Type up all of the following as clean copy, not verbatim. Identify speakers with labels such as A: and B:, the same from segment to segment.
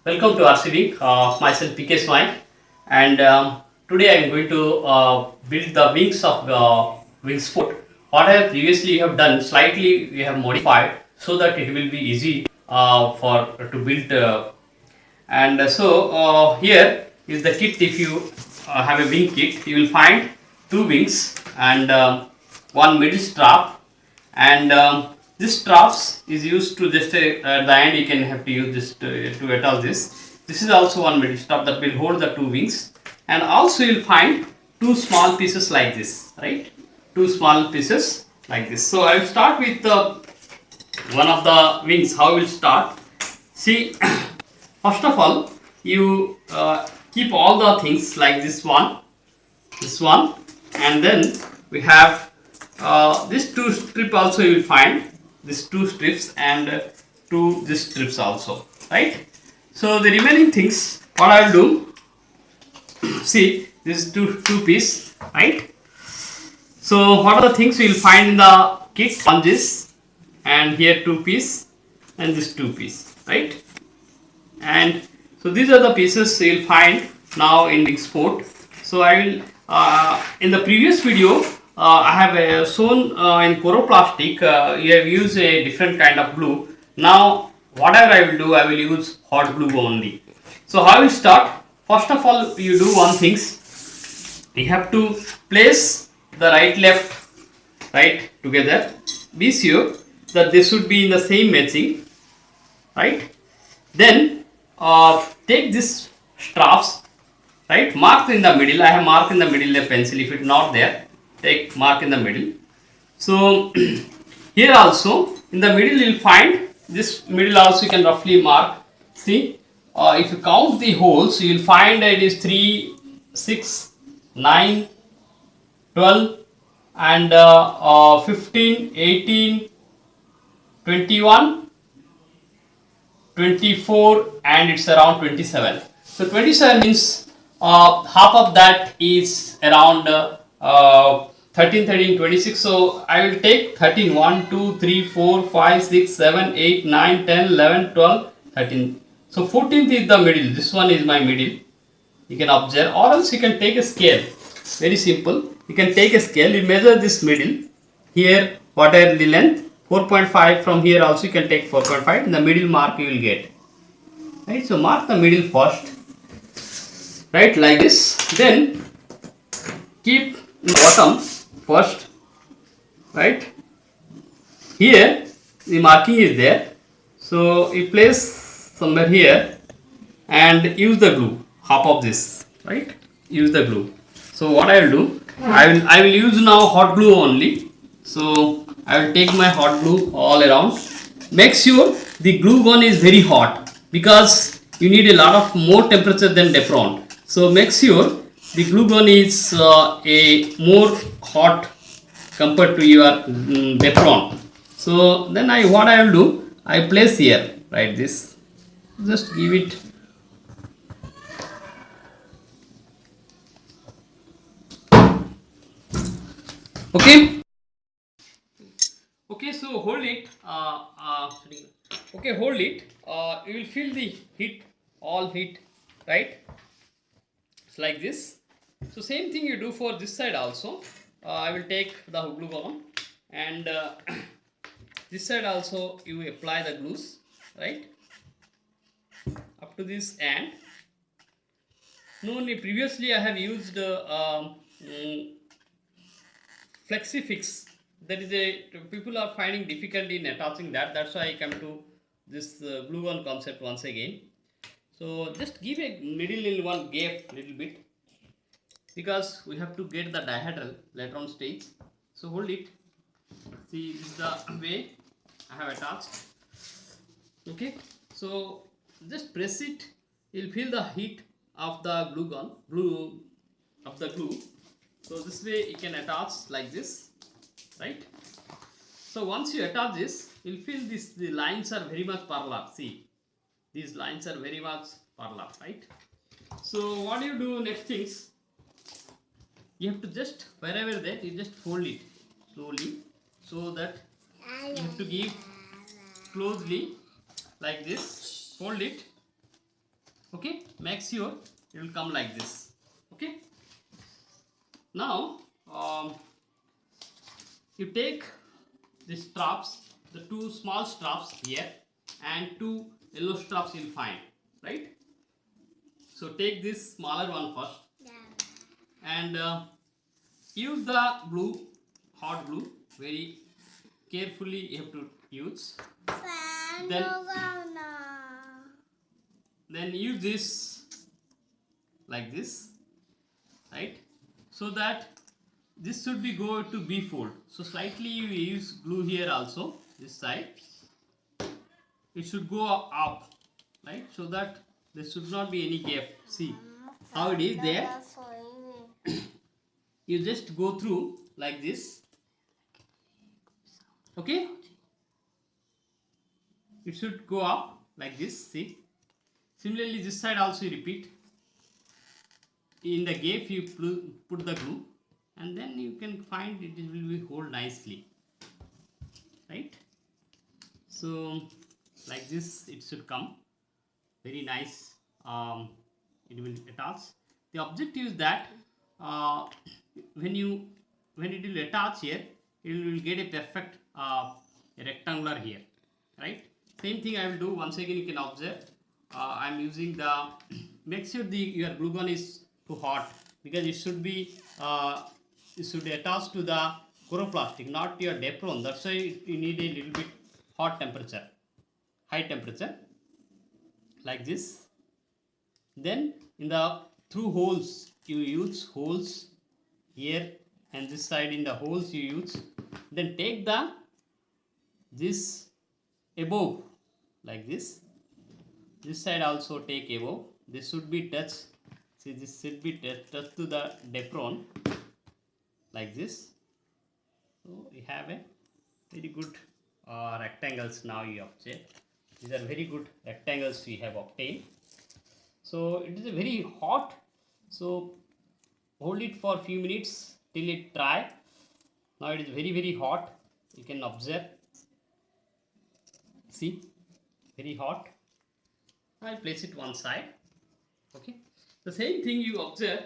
A: Welcome to RCB. Myself P.K.Swain, and today I am going to build the wings of wingsport. What I have previously have done, slightly we have modified so that it will be easy for to build. Here is the kit. If you have a wing kit, you will find two wings and one middle strap, and this straps is used to just at the end you can have to use this to attach this is also one middle strap that will hold the two wings, and also you'll find two small pieces like this, right? Two small pieces like this. So I will start with one of the wings. How we will start? See, first of all you keep all the things like this one, and then we have this two strip also. You will find these two strips and two these strips also, right? So the remaining things, what I will do, see, this is two piece, right? So what are the things we will find in the kit? One this, and here two piece, and this two piece, right? And so these are the pieces you will find now in wingsport. So I will in the previous video I have shown in chloroplastic you have used a different kind of glue. Now whatever I will do, I will use hot glue only. So how I will start? First of all, you do one things. You have to place the right together. Be sure that they should be in the same matching, right? Then take this straps, right? Mark in the middle. I have marked in the middle a pencil. If it not there, take mark in the middle. So here also in the middle you will find this middle also you can roughly mark. See, if you count the holes, you will find it is 3, 6, 9, 12 and 15, 18, 21, 24 and it's around 27. So 27 means half of that is around 13, 13, 26. So I will take 13, 1, 2, 3, 4, 5, 6, 7, 8, 9, 10, 11, 12, 13. So 14th is the middle. This one is my middle. You can observe, or else you can take a scale. Very simple. You can take a scale. You measure this middle. Here, whatever the length, 4.5. From here also you can take 4.5. In the middle mark you will get. Right. So mark the middle first. Right, like this. Then keep in the bottom first, right? Here the marking is there, so you place somewhere here and use the glue, half of this, right? Use the glue. So what I will do, I will use now hot glue only. So I will take my hot glue all around. Make sure the glue gun is very hot because you need a lot of more temperature than Depron. So make sure the glue gun is a more hot compared to your Depron. So then what I will do, I place here, right? This, just give it. Okay. Okay. So hold it. Okay, hold it. You will feel the heat, all heat, right? It's like this. So same thing you do for this side also. I will take the glue gun and this side also you apply the glues, right, up to this end. No, previously I have used flexi fix. That is a people are finding difficulty in attaching that. That's why I come to this glue gun concept once again. So just give a middle in one gap little bit, because we have to get the dihedral later on stage. So hold it. See, this is the way I have attached. Okay, so just press it. You'll feel the heat of the glue of the glue. So this way you can attach like this, right? So once you attach this, you'll feel this. The lines are very much parallel. See, these lines are very much parallel, right? So what do you do next things? You have to just, wherever that, you just fold it slowly, so that you have to give closely like this. Fold it Okay, make sure it will come like this. Okay, now you take the straps, the two small straps here and two yellow straps you'll find, right? So take this smaller one first and use the glue, hot glue, very carefully you have to use. Then use this like this, right? So that this should be go to B fold. So slightly you use glue here also, this side. It should go up, right? So that there should not be any gap. See how it is there. You just go through like this. Okay? It should go up like this. See. Similarly, this side also you repeat. In the gap you put the glue, and then you can find it will be hold nicely, right? So like this it should come very nice. It will attach. The objective is that uh, when you when it will attach here, it will get a perfect rectangular here, right? Same thing I will do once again. You can observe. I am using the make sure the your glue gun is too hot, because it should attach to the chloroplastic, not your dapron. That's why you need a little bit hot temperature, high temperature, like this. Then in the through holes you use holes here, and this side in the holes you use. Then take the this above like this. This side also take above. This should be touch. See, this should be touch to the dapron like this. So we have a very good rectangles now you observe. These are very good rectangles we have obtained. So it is a very hot. So hold it for a few minutes till it dry. Now it is very hot. You can observe. See, very hot. I'll place it one side. Okay. The same thing you observe.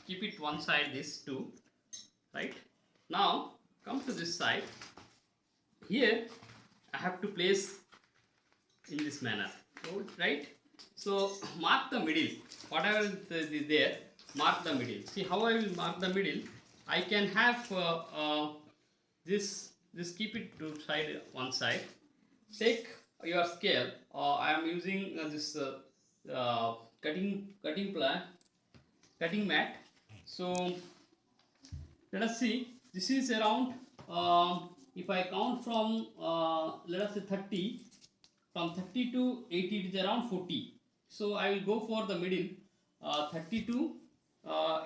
A: Keep it one side. This too. Right. Now come to this side. Here I have to place in this manner. Right. So mark the middle. Whatever is there, mark the middle. See how I will mark the middle. I can have this. Keep it to side one side. Take your scale. I am using this cutting mat. So let us see. This is around. If I count from let us say 30, from 30 to 80, it is around 40. So I will go for the middle. 30 to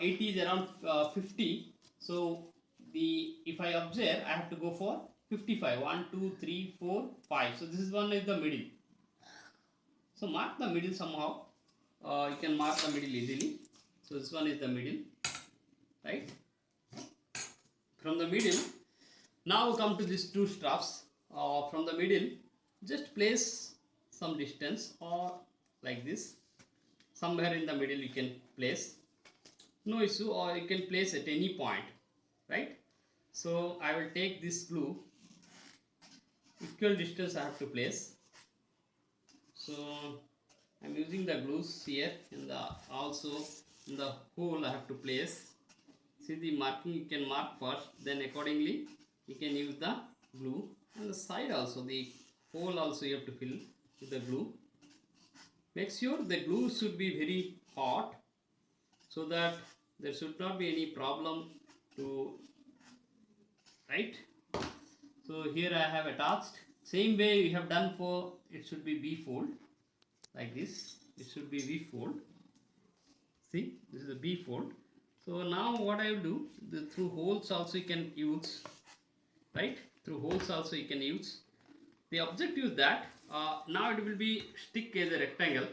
A: 80 is around 50. So the if I observe, I have to go for 55. 1, 2, 3, 4, 5. So this is one is the middle. So mark the middle somehow. You can mark the middle easily. So this one is the middle, right? From the middle, now we come to these two straps. From the middle, just place some distance or like this. Somewhere in the middle you can place. No issue, or you can place at any point, right? So I will take this glue. Equal distance I have to place. So I am using the glues here, and also in the hole I have to place. See the marking, you can mark first, then accordingly you can use the glue. And the side also, the hole also you have to fill with the glue. Make sure the glue should be very hot, so that there should not be any problem to, right? So here I have attached. Same way we have done for, it should be B fold like this. It should be V fold. See, this is a B fold. So now what I will do, through holes also you can use, right? Through holes also you can use. The objective is that now it will be stick as a rectangle.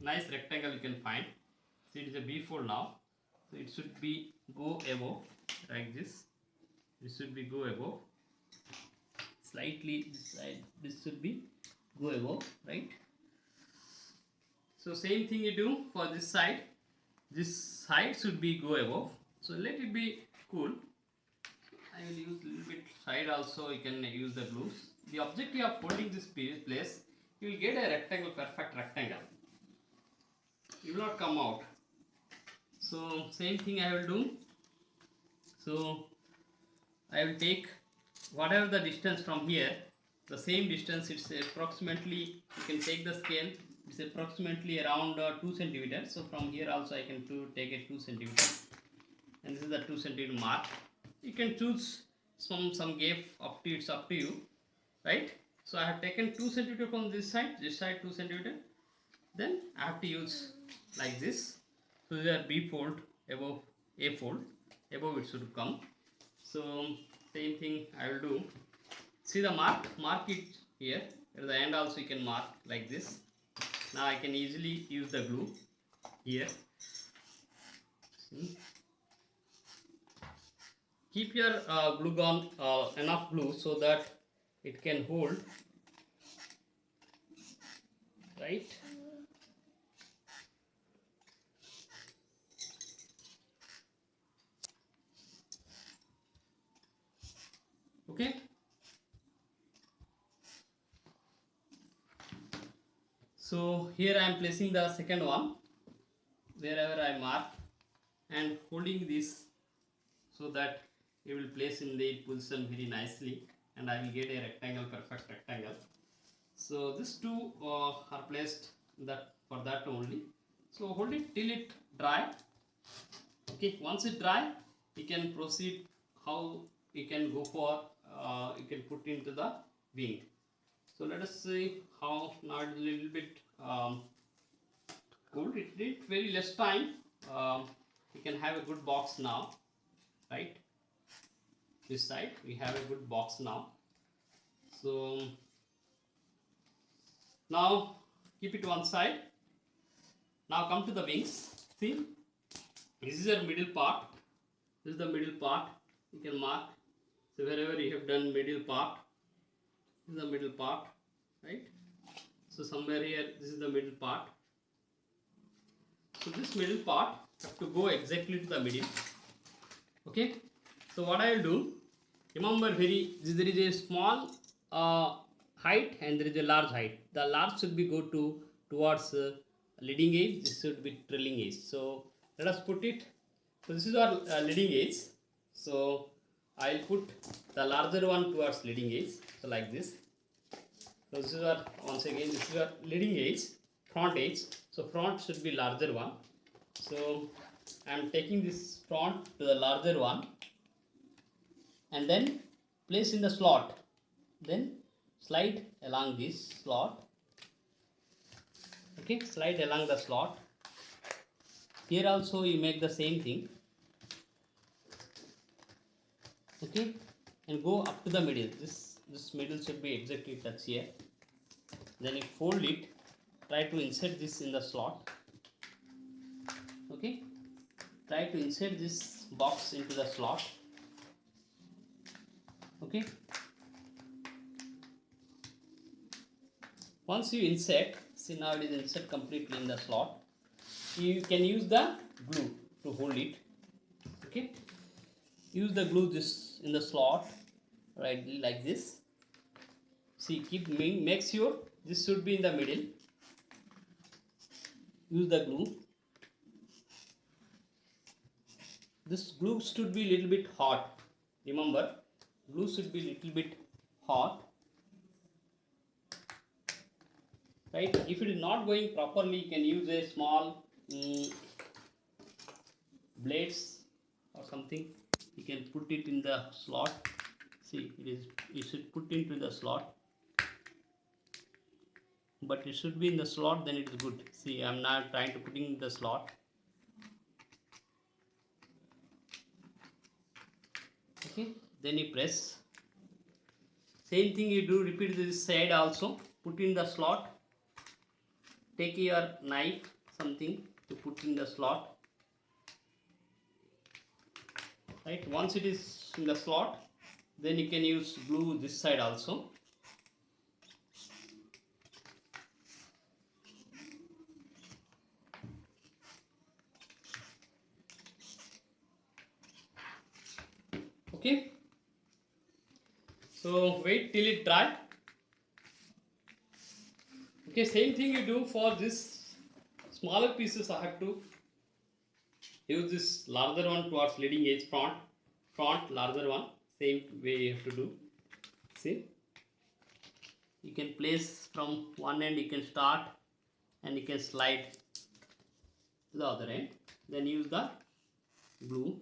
A: Nice rectangle you can find. See, it is a B fold now. So it should be go above like this. It should be go above. Slightly this side, this should be go above, right? So same thing you do for this side. This side should be go above. So let it be cool. I will use little bit side also. You can use the glues. The objective of holding this place, you will get a rectangle, perfect rectangle. It will not come out. So same thing I will do. So I will take whatever the distance from here, the same distance. It's approximately, you can take the scale, it's approximately around 2 centimeters. So from here also I can take a 2 centimeters, and this is the 2 centimeter mark. You can choose some gap up to, it's up to you, right? So I have taken 2 centimeter from this side 2 centimeter. Then I have to use like this. So there are B fold above A fold, above it should come. So same thing I will do. See the mark it here. At the end also you can mark like this. Now I can easily use the glue here. See? Keep your glue gun enough glue so that it can hold, right? Okay. So here I am placing the second one wherever I mark and holding this so that it will place in the position very nicely, and I will get a rectangle, perfect rectangle. So these two are placed that for that only. So hold it till it dry. Okay, once it dry, you can proceed how you can go for you can put into the wing. So let us see how now it's a little bit cool. It did very less time. You can have a good box now, right? This side we have a good box now. So now keep it one side. Now come to the wings. See, this is your middle part. This is the middle part. You can mark. So wherever you have done middle part, this is the middle part, right? So somewhere here, this is the middle part. So this middle part have to go exactly to the middle. Okay. So what I will do, remember there is a small height and there is a large height. The large should be go towards leading edge. This should be trailing edge. So let us put it. So this is our leading edge. So I will put the larger one towards leading edge. So like this. So this is our, once again, this is our leading edge, front edge. So front should be larger one. So I am taking this front to the larger one and then place in the slot. Then slide along this slot. Okay, slide along the slot. Here also you make the same thing. Okay, and go up to the middle. This middle should be exactly touch here. Then you fold it. Try to insert this in the slot. Okay, try to insert this box into the slot. Okay, once you insert, see now it is insert completely in the slot. You can use the glue to hold it. Okay, use the glue this in the slot, right, like this. See, make sure this should be in the middle. Use the glue. This glue should be little bit hot. Remember, glue should be little bit hot. Right? If it is not going properly, you can use a small blades or something. You can put it in the slot. See, you should put into the slot. But it should be in the slot, then it is good. See, I am now trying to put in the slot. Okay, then you press. Same thing you do, repeat this side also. Put in the slot. Take your knife, something to put in the slot. Right, once it is in the slot, then you can use glue this side also. Okay, so wait till it dry. Okay, same thing you do for this smaller pieces. I have to use this larger one towards leading edge, front larger one, same way you have to do. See, you can place from one end, you can start and you can slide to the other end, then use the glue,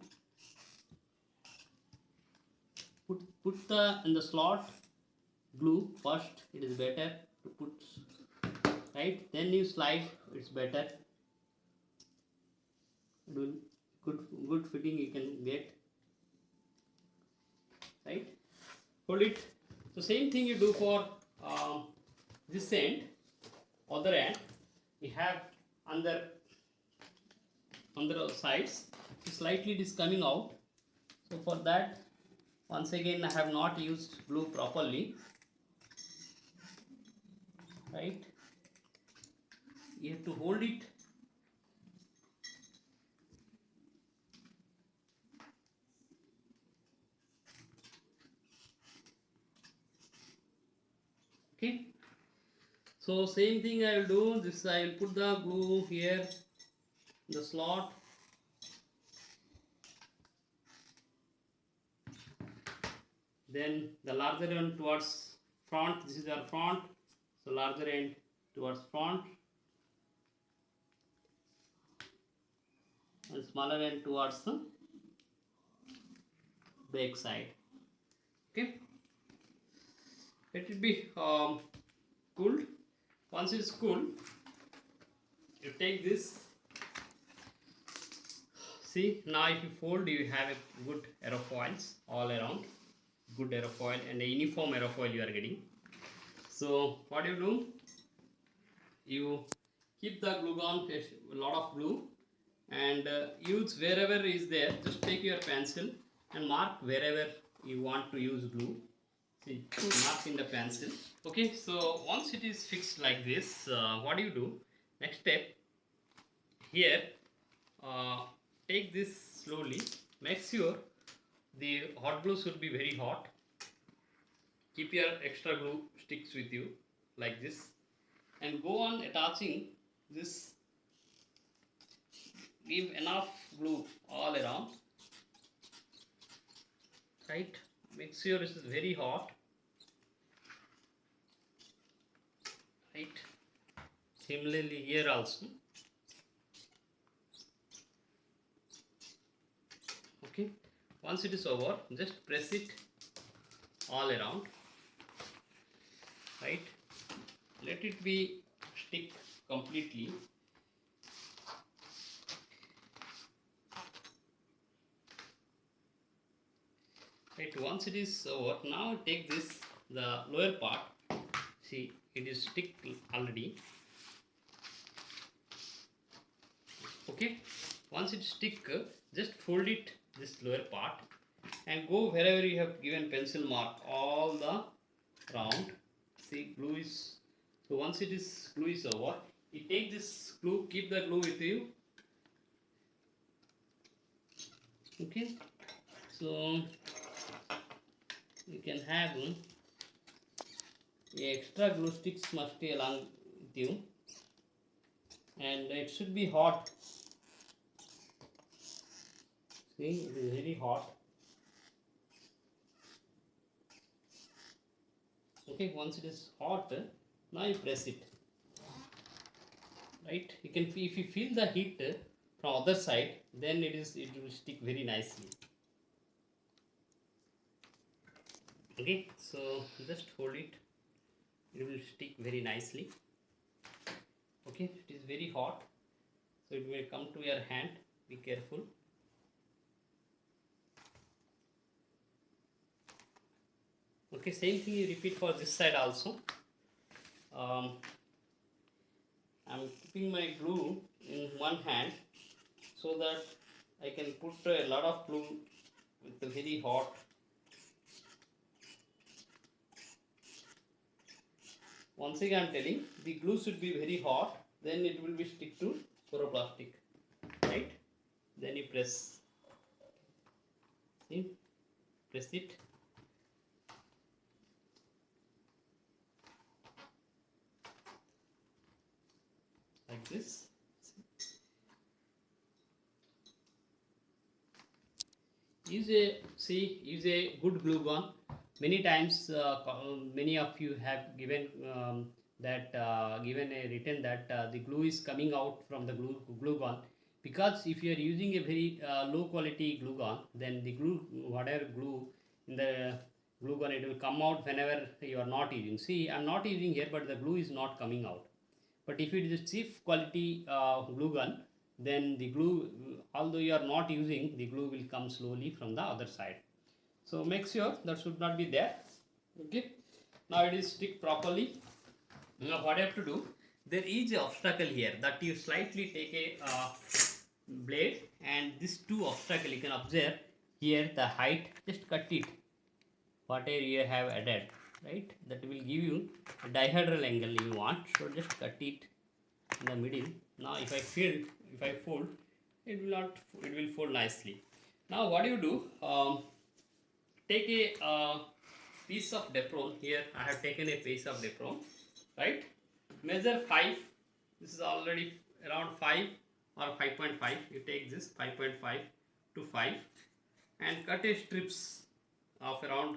A: put the in the slot glue first, it is better to put, right, then you slide, it's better, good fitting you can get, right, hold it. So same thing you do for this end, other end, we have under the sides, slightly it is coming out. So for that, once again I have not used glue properly, right, you have to hold it, okay. So same thing I will do this, I will put the glue here in the slot, then the larger one towards front, this is our front, so larger end towards front and smaller end towards the back side. Okay, let it be cooled. Once it's cooled, you take this. See, now if you fold, you have a good aerofoils all around, good aerofoil and a uniform aerofoil you are getting. So what you do, you keep the glue gun, a lot of glue, and use wherever is there, just take your pencil and mark wherever you want to use glue. See, mark in the pencil. Okay, so once it is fixed like this, what do you do, next step, here take this slowly, make sure the hot glue should be very hot, keep your extra glue sticks with you like this, and go on attaching this, give enough glue all around, right, make sure this is very hot, right, similarly here also. Okay, once it is over, just press it all around, right, let it be stick completely. Right, once it is over, now take this, the lower part, see it is stick already. Okay, once it stick, just fold it this lower part and go wherever you have given pencil mark all the round. See, glue is, so once it is glue is over, you take this glue, keep the glue with you. Okay, so you can have extra glue sticks must be along with you, and it should be hot. See, it is very hot. Okay, once it is hot, now you press it, right, you can, if you feel the heat from other side, then it will stick very nicely. Okay, so just hold it, it will stick very nicely. Okay, it is very hot, so it may come to your hand, be careful. Okay, same thing you repeat for this side also. I'm keeping my glue in one hand so that I can put a lot of glue with the very hot. Once again I am telling, the glue should be very hot, then it will be stick to chloroplastic, right, then you press, see, press it. Like this. Use a good glue gun. Many times, many of you have given given a written that the glue is coming out from the glue gun, because if you are using a very low quality glue gun, then the glue, whatever glue in the glue gun, it will come out whenever you are not using. See, I am not using here, but the glue is not coming out. But if it is a cheap quality glue gun, then the glue, although you are not using, the glue will come slowly from the other side. So make sure that should not be there. Okay. Now it is stick properly. Now what I have to do, there is an obstacle here, that you slightly take a blade, and this two obstacle you can observe here, the height, just cut it whatever you have added, right, that will give you a dihedral angle you want, so just cut it in the middle. Now if I fold, it will not, it will fold nicely. Now what do you do, take a piece of depron. Here I have taken a piece of depron, right, measure 5, this is already around 5 or 5.5, you take this 5.5 to 5 and cut a strips of around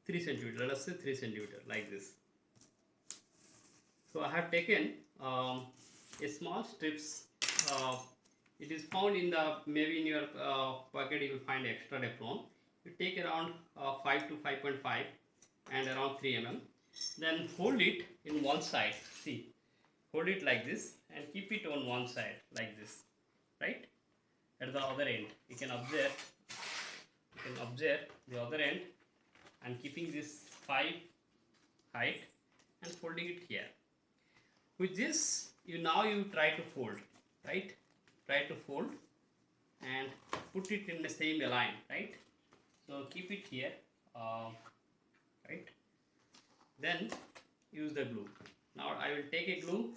A: 3 centimeter, let us say 3 centimeter, like this. So I have taken a small strips, it is found in the, maybe in your pocket you will find extra depron. You take around 5 to 5.5 and around 3 mm, then hold it in one side, see, hold it like this and keep it on one side like this, right, at the other end you can observe, the other end, and keeping this 5 height and folding it here. With this, you try to fold, right? Try to fold and put it in the same line, right? So keep it here, right? Then use the glue. Now I will take a glue.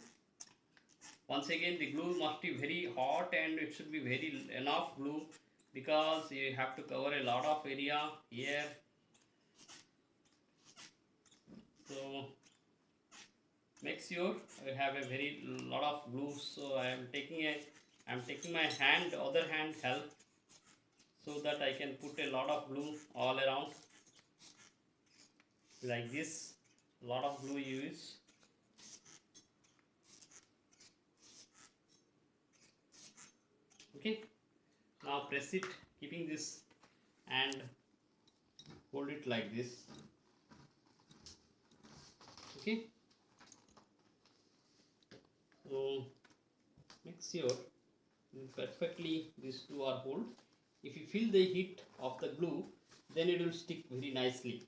A: Once again, the glue must be very hot and it should be very enough glue, because you have to cover a lot of area here. So make sure I have a very lot of glue. So I am taking my hand, other hand help, so that I can put a lot of glue all around like this. A lot of glue use. Okay. Now press it, keeping this, and hold it like this. Okay. So make sure perfectly these two are hold. If you feel the heat of the glue, then it will stick very nicely.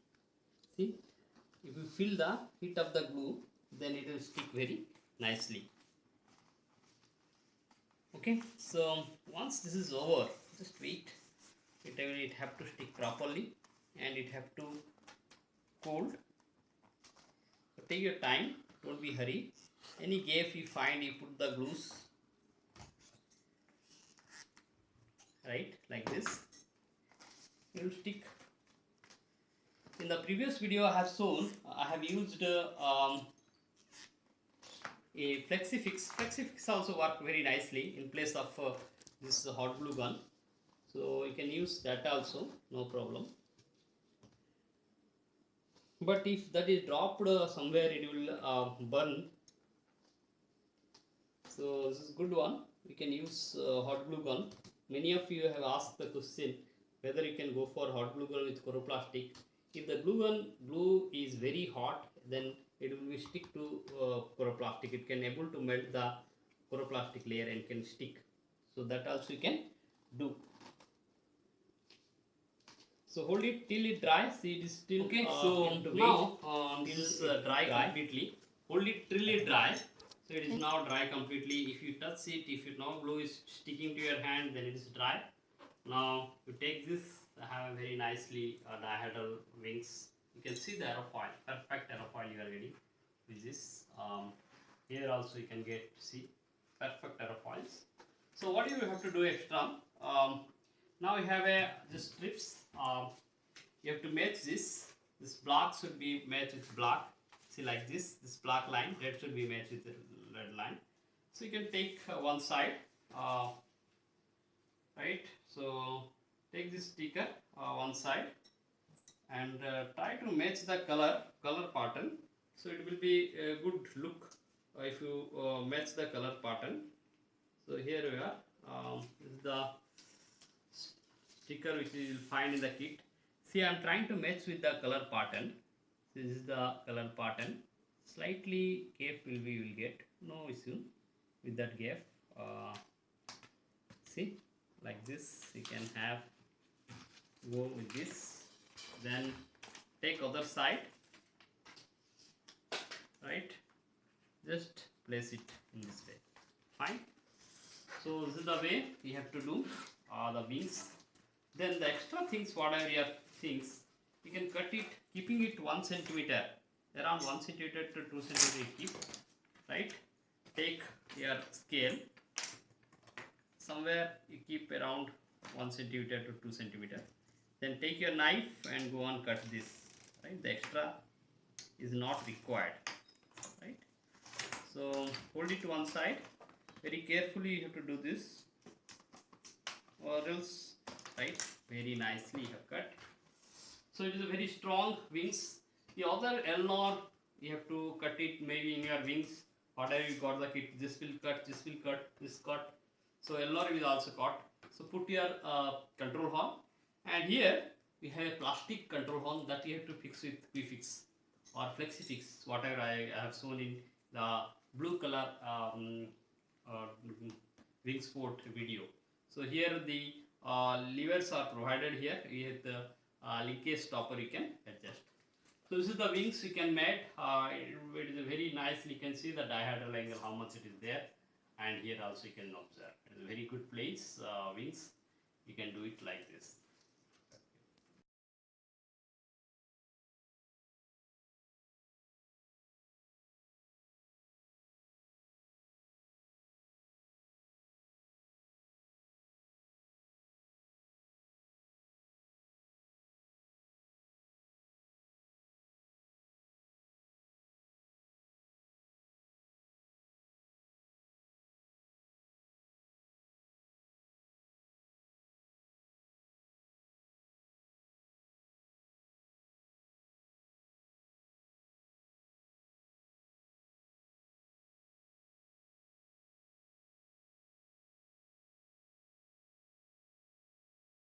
A: See, if you feel the heat of the glue, then it will stick very nicely. Okay, so once this is over, just wait. It have to stick properly and it have to cold. So take your time, don't be hurry. Any gap you find, you put the glues, right, like this. It will stick. In the previous video I have shown, I have used a Flexifix. Flexifix also work very nicely in place of this hot glue gun. So you can use that also, no problem. But if that is dropped somewhere, it will burn. So this is good one. We can use hot glue gun. Many of you have asked the question whether you can go for hot glue gun with coroplastic. If the glue is very hot, then it will be stick to coroplastic. It can able to melt the coroplastic layer and can stick. So that also you can do. So hold it till it dries. See, it is still
B: Okay,
A: so now this is dry completely. Hold it till it dry. So it is now dry completely. If you touch it, if you now glue is sticking to your hand, then it is dry. Now you take this. I have a very nicely dihedral wings. You can see the aerofoil, perfect aerofoil you are getting with this. Here also you can get see perfect aerofoils. So what do you have to do extra? Now you have a just strips. you have to match this black should be matched with black. See, like this black line, red should be matched with the red line. So you can take one side, right? So take this sticker one side and try to match the color pattern. So it will be a good look if you match the color pattern. So here we are. This is the sticker which you will find in the kit. See, I am trying to match with the color pattern. This is the color pattern. Slightly gap will get, no issue with that gap. See, like this you can have, go with this, then take other side, right? Just place it in this way. Fine. So this is the way we have to do the wings. Then the extra things, whatever your things, you can cut it, keeping it 1 centimeter, around 1 centimeter to 2 centimeter keep, right? Take your scale, somewhere you keep around 1 centimeter to 2 centimeter. Then take your knife and go on cut this, right? The extra is not required, right? So hold it to one side. Very carefully you have to do this, or else, right? Very nicely you have cut. So it is a very strong wings. The other L-nor you have to cut it maybe in your wings. Whatever you got the kit, this will cut, this will cut, this cut. So L-nor is also cut. So put your control horn, and here we have a plastic control horn that you have to fix with Q-fix or flexi-fix, whatever I have shown in the blue color wingsport video. So here the levers are provided here. We have the linkage stopper you can adjust. So this is the wings you can make. It is a very nicely, you can see the dihedral angle how much it is there, and here also you can observe. It is a very good place wings. You can do it like this.